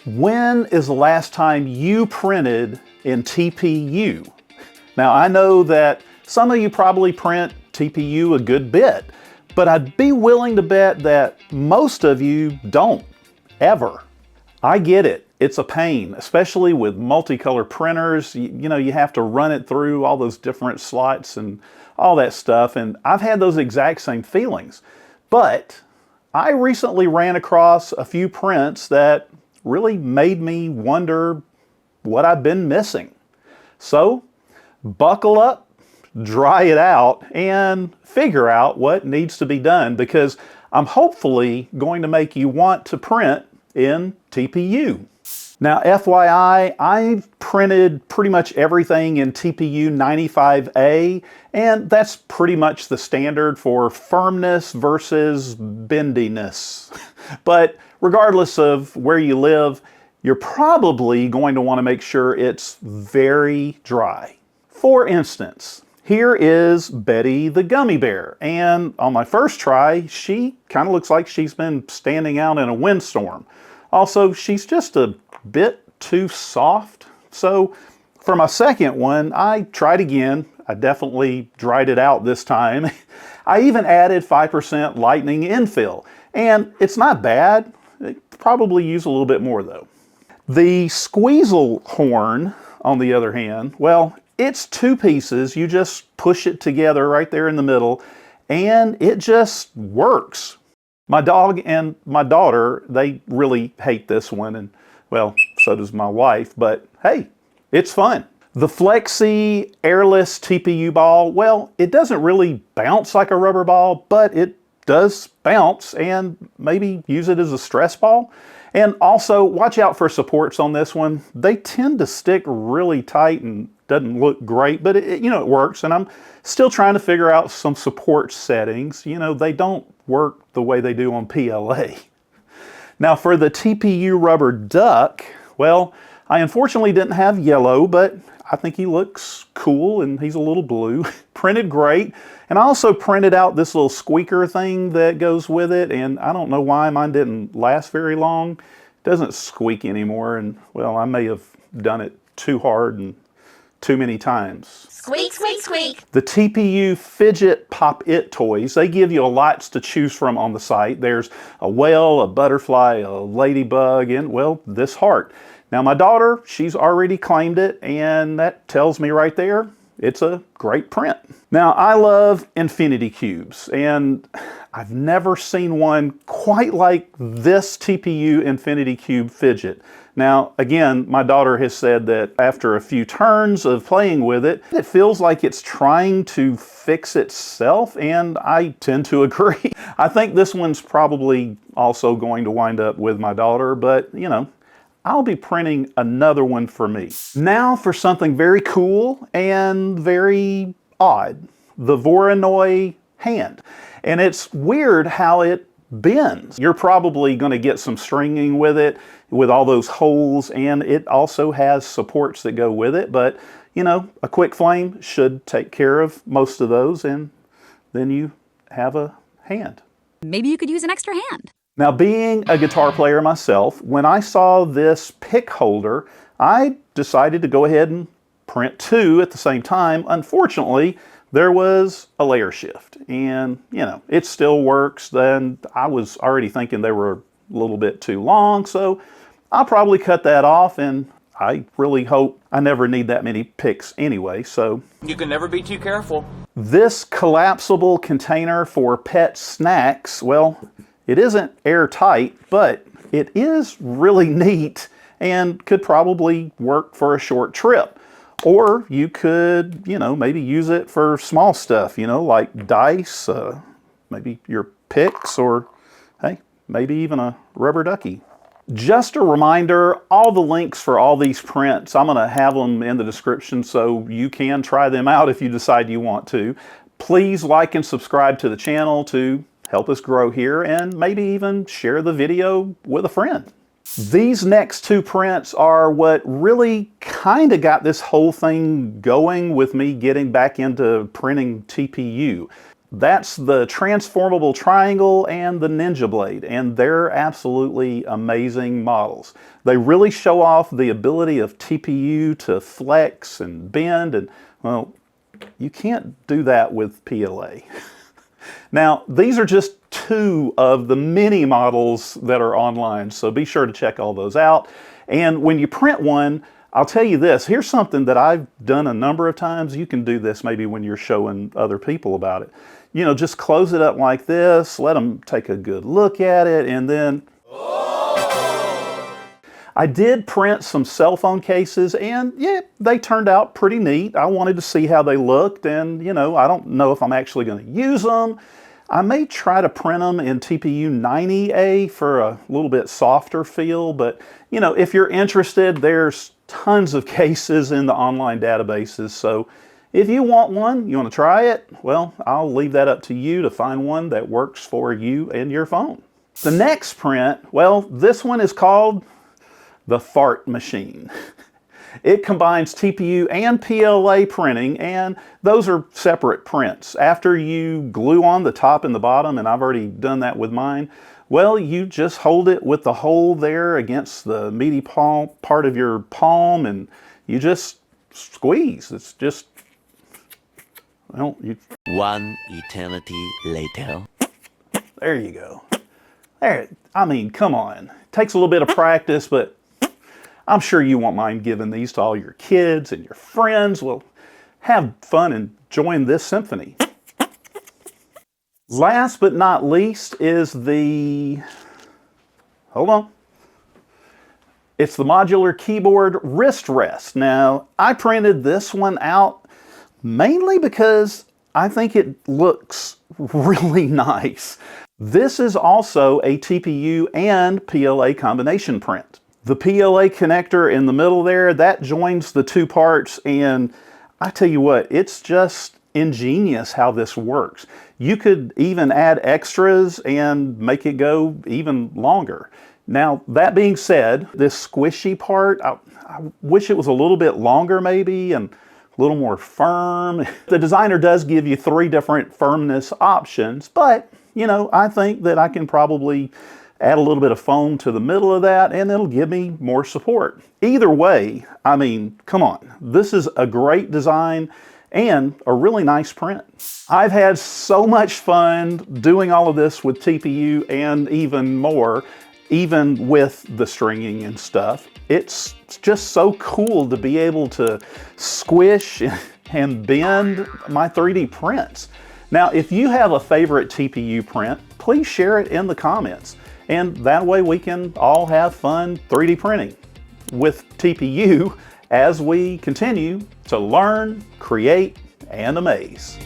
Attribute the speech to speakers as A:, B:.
A: When is the last time you printed in TPU? Now, I know that some of you probably print TPU a good bit, but I'd be willing to bet that most of you don't, ever. I get it. It's a pain, especially with multicolor printers. You know, you have to run it through all those different slots and all that stuff, and I've had those exact same feelings. But I recently ran across a few prints that really made me wonder what I've been missing. So, buckle up, dry it out, and figure out what needs to be done, because I'm hopefully going to make you want to print in TPU. Now, FYI, I've printed pretty much everything in TPU 95A, and that's pretty much the standard for firmness versus bendiness. But regardless of where you live, you're probably going to want to make sure it's very dry. For instance, here is Betty the gummy bear, and on my first try, she kind of looks like she's been standing out in a windstorm. Also, she's just a bit too soft. So for my second one, I tried again. I definitely dried it out this time. I even added 5% lightning infill, and it's not bad. It probably use a little bit more though. The squeezle horn, on the other hand, well, it's two pieces. You just push it together right there in the middle, and it just works. My dog and my daughter, they really hate this one, and well, so does my wife, but hey, it's fun. The Flexi airless TPU ball, well, it doesn't really bounce like a rubber ball, but it does bounce, and maybe use it as a stress ball. And also, watch out for supports on this one. They tend to stick really tight and doesn't look great, but it works, and I'm still trying to figure out some support settings. You know, they don't work the way they do on PLA. Now for the TPU rubber duck, well, I unfortunately didn't have yellow, but I think he looks cool, and he's a little blue. Printed great, and I also printed out this little squeaker thing that goes with it, and I don't know why mine didn't last very long. It doesn't squeak anymore, and well, I may have done it too hard and too many times.
B: Squeak, squeak, squeak.
A: The TPU Fidget Pop-It toys, they give you lots to choose from on the site. There's a whale, a butterfly, a ladybug, and well, this heart. Now my daughter, she's already claimed it, and that tells me right there, it's a great print. Now I love infinity cubes, and I've never seen one quite like this TPU Infinity Cube fidget. Now, again, my daughter has said that after a few turns of playing with it, it feels like it's trying to fix itself, and I tend to agree. I think this one's probably also going to wind up with my daughter, but you know, I'll be printing another one for me. Now for something very cool and very odd, the Voronoi hand. And it's weird how it bends. You're probably going to get some stringing with it, with all those holes, and it also has supports that go with it, but you know, a quick flame should take care of most of those, and then you have a hand.
B: Maybe you could use an extra hand.
A: Now, being a guitar player myself, when I saw this pick holder, I decided to go ahead and print two at the same time. Unfortunately, there was a layer shift, and you know, it still works. Then I was already thinking they were a little bit too long, so I'll probably cut that off, and I really hope I never need that many picks anyway, so.
C: You can never be too careful.
A: This collapsible container for pet snacks, well, it isn't airtight, but it is really neat and could probably work for a short trip. Or you could, you know, maybe use it for small stuff, you know, like dice, maybe your picks, or hey, maybe even a rubber ducky. Just a reminder, all the links for all these prints, I'm going to have them in the description so you can try them out if you decide you want to. Please like and subscribe to the channel to help us grow here, and maybe even share the video with a friend. These next two prints are what really kind of got this whole thing going with me getting back into printing TPU. That's the transformable triangle and the ninja blade, and they're absolutely amazing models. They really show off the ability of TPU to flex and bend, and well, you can't do that with PLA. Now, these are just two of the many models that are online, so be sure to check all those out. And when you print one, I'll tell you this, here's something that I've done a number of times. You can do this maybe when you're showing other people about it. You know, just close it up like this, let them take a good look at it, and then... I did print some cell phone cases, and yeah, they turned out pretty neat. I wanted to see how they looked, and you know, I don't know if I'm actually going to use them. I may try to print them in TPU 90A for a little bit softer feel, but you know, if you're interested, there's tons of cases in the online databases, so if you want one, you want to try it, well, I'll leave that up to you to find one that works for you and your phone. The next print, well, this one is called the Fart Machine. It combines TPU and PLA printing, and those are separate prints. After you glue on the top and the bottom, and I've already done that with mine, well, you just hold it with the hole there against the meaty palm part of your palm, and you just squeeze. It's just, well, you...
C: One eternity later.
A: There you go. There, I mean, come on. Takes a little bit of practice, but I'm sure you won't mind giving these to all your kids and your friends. Well, have fun enjoying this symphony. Last but not least is the, hold on. It's the modular keyboard wrist rest. Now, I printed this one out mainly because I think it looks really nice. This is also a TPU and PLA combination print. The PLA connector in the middle there, that joins the two parts, and I tell you what, it's just ingenious how this works. You could even add extras and make it go even longer. Now, that being said, this squishy part, I wish it was a little bit longer maybe, and a little more firm. The designer does give you 3 different firmness options, but, you know, I think that I can probably add a little bit of foam to the middle of that, and it'll give me more support. Either way, I mean, come on. This is a great design and a really nice print. I've had so much fun doing all of this with TPU and even more, even with the stringing and stuff. It's just so cool to be able to squish and bend my 3D prints. Now, if you have a favorite TPU print, please share it in the comments. And that way we can all have fun 3D printing with TPU as we continue to learn, create, and amaze.